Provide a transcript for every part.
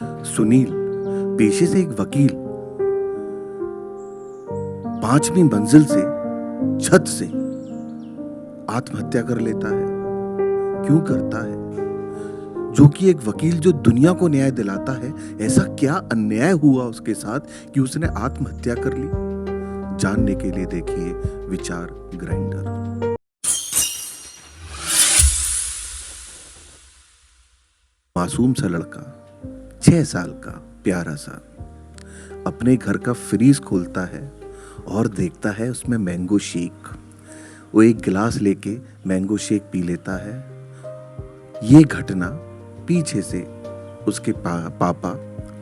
सुनील, पेशे से एक वकील, 5वीं मंजिल से, छत से आत्महत्या कर लेता है। क्यों करता है? जो कि एक वकील जो दुनिया को न्याय दिलाता है, ऐसा क्या अन्याय हुआ उसके साथ कि उसने आत्महत्या कर ली? जानने के लिए देखिए विचार ग्राइंडर। मासूम सा लड़का, 6 साल का प्यारा सा, अपने घर का फ्रीज खोलता है और देखता है उसमें मैंगो शेक। वो एक गिलास लेके मैंगो शेक पी लेता है। ये घटना पीछे से उसके पापा,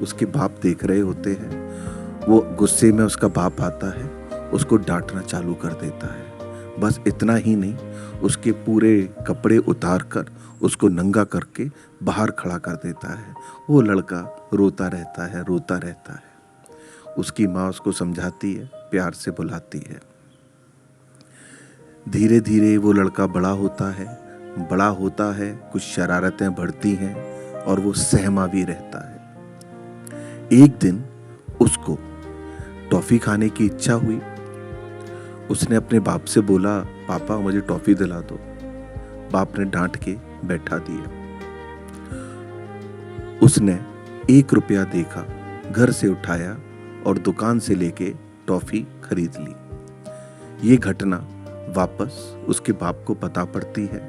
उसके बाप देख रहे होते हैं। वो गुस्से में उसका बाप आता है, उसको डांटना चालू कर देता है। बस इतना ही नहीं, उसके पूरे कपड़े उतार कर उसको नंगा करके बाहर खड़ा कर देता है। वो लड़का रोता रहता है, रोता रहता है। उसकी माँ उसको समझाती है, प्यार से बुलाती है। धीरे धीरे वो लड़का बड़ा होता है, कुछ शरारतें बढ़ती हैं और वो सहमा भी रहता है। एक दिन उसको टॉफी खाने की इच्छा हुई। उसने अपने बाप से बोला, पापा मुझे टॉफी दिला दो। बाप ने डांट के बैठा दिया। उसने 1 रुपया देखा, घर से उठाया और दुकान से लेके टॉफी खरीद ली। ये घटना वापस उसके बाप को पता पड़ती है।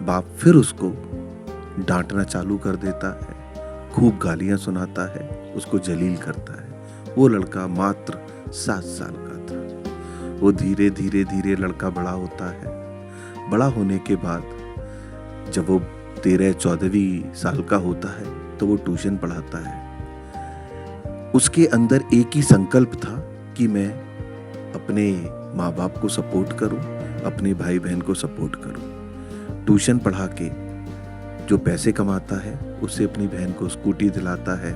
बाप फिर उसको डांटना चालू कर देता है, खूब गालियां सुनाता है, उसको जलील करता है। वो लड़का मात्र 7 साल का था। वो धीरे धीरे लड़का बड़ा होता है। बड़ा होने के बाद जब वो 13-14वीं साल का होता है तो वो ट्यूशन पढ़ाता है। उसके अंदर एक ही संकल्प था कि मैं अपने माँ बाप को सपोर्ट करूं, अपने भाई बहन को सपोर्ट करूं। ट्यूशन पढ़ा के जो पैसे कमाता है उससे अपनी बहन को स्कूटी दिलाता है,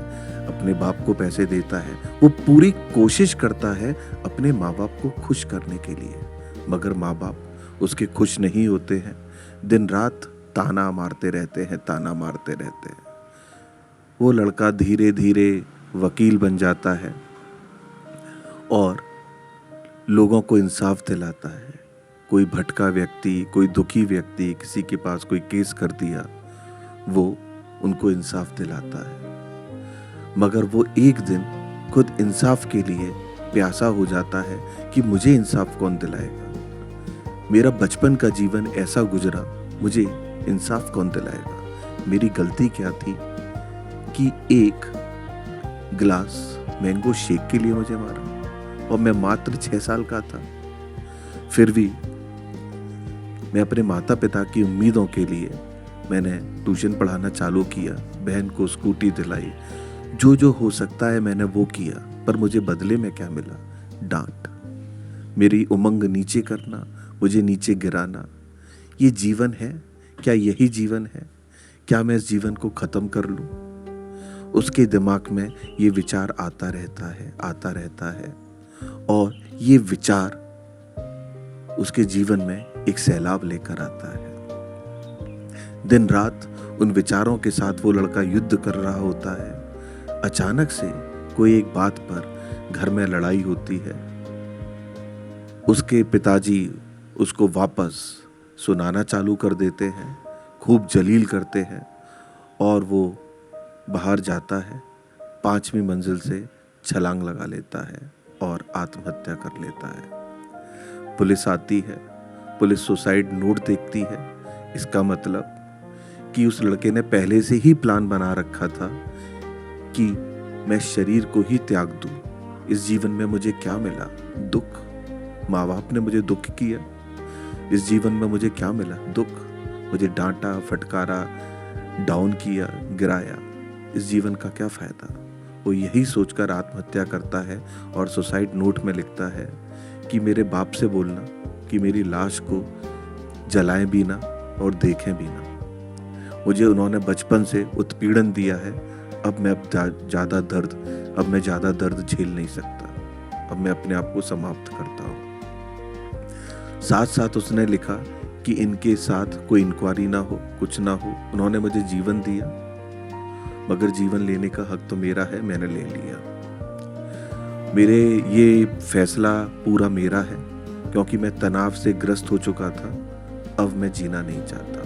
अपने बाप को पैसे देता है। वो पूरी कोशिश करता है अपने माँ बाप को खुश करने के लिए, मगर माँ बाप उसके खुश नहीं होते हैं। दिन रात ताना मारते रहते हैं। वो लड़का धीरे धीरे वकील बन जाता है और लोगों को इंसाफ दिलाता है। कोई भटका व्यक्ति, कोई दुखी व्यक्ति, किसी के पास कोई केस कर दिया, वो उनको इंसाफ दिलाता है। मगर वो एक दिन खुद इंसाफ के लिए प्यासा हो जाता है कि मुझे इंसाफ कौन दिलाएगा? मेरा बचपन का जीवन ऐसा गुजरा, मुझे इंसाफ कौन दिलाएगा? मेरी गलती क्या थी कि एक गिलास मैंगो शेक के लिए मुझे मारा, और मैं मात्र 6 साल का था। फिर भी मैं अपने माता पिता की उम्मीदों के लिए मैंने ट्यूशन पढ़ाना चालू किया, बहन को स्कूटी दिलाई, जो हो सकता है मैंने वो किया। पर मुझे बदले में क्या मिला? डांट। मेरी उमंग नीचे करना, मुझे नीचे गिराना। ये जीवन है क्या? यही जीवन है क्या? मैं इस जीवन को खत्म कर लूं? उसके दिमाग में ये विचार आता रहता है और ये विचार उसके जीवन में एक सैलाब लेकर आता है। दिन रात उन विचारों के साथ वो लड़का युद्ध कर रहा होता है। अचानक से कोई एक बात पर घर में लड़ाई होती है। उसके पिताजी उसको वापस सुनाना चालू कर देते हैं, खूब जलील करते हैं और वो बाहर जाता है, 5वीं मंजिल से छलांग लगा लेता है और आत्महत्या कर लेता है। पुलिस आती है, पुलिस सुसाइड नोट देखती है। इसका मतलब कि उस लड़के ने पहले से ही प्लान बना रखा था कि मैं शरीर को ही त्याग दूं। इस जीवन में मुझे क्या मिला? दुख। माँ बाप ने मुझे दुख किया। इस जीवन में मुझे क्या मिला? दुख। मुझे डांटा, फटकारा, डाउन किया, गिराया। इस जीवन का क्या फायदा? वो यही सोचकर आत्महत्या करता है और सुसाइड नोट में लिखता है कि मेरे बाप से बोलना कि मेरी लाश को जलाएं भी ना और देखें भी ना। मुझे उन्होंने बचपन से उत्पीड़न दिया है। अब मैं ज़्यादा दर्द झेल नहीं सकता। अब मैं अपने आप को समाप्त करता हूँ। साथ साथ उसने लिखा कि इनके साथ कोई इंक्वायरी ना हो, कुछ ना हो। उन्होंने मुझे जीवन दिया, मगर जीवन लेने का हक तो मेरा है, मैंने ले लिया। मेरे ये फैसला पूरा मेरा है, क्योंकि मैं तनाव से ग्रस्त हो चुका था। अब मैं जीना नहीं चाहता।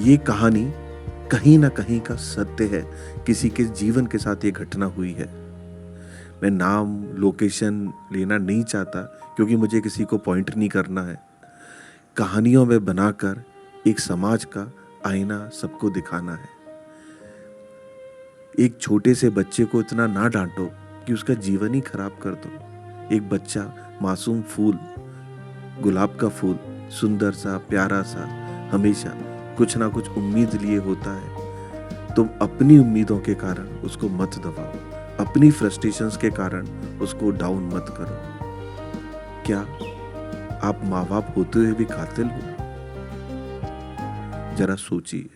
ये कहानी कहीं ना कहीं का सत्य है। किसी के जीवन के साथ ये घटना हुई है। मैं नाम लोकेशन लेना नहीं चाहता, क्योंकि मुझे किसी को पॉइंट नहीं करना है। कहानियों में बनाकर एक समाज का आईना सबको दिखाना है। एक छोटे से बच्चे को इतना ना डांटो कि उसका जीवन ही खराब कर दो। एक बच्चा मासूम फूल, गुलाब का फूल, सुंदर सा, प्यारा सा, हमेशा कुछ ना कुछ उम्मीद लिए होता है। तुम अपनी उम्मीदों के कारण उसको मत दबाओ, अपनी फ्रस्ट्रेशंस के कारण उसको डाउन मत करो। क्या आप माँ बाप होते हुए भी कातिल हो? जरा सोचिए।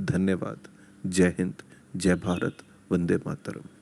धन्यवाद। जय हिंद, जय भारत, वंदे मातरम।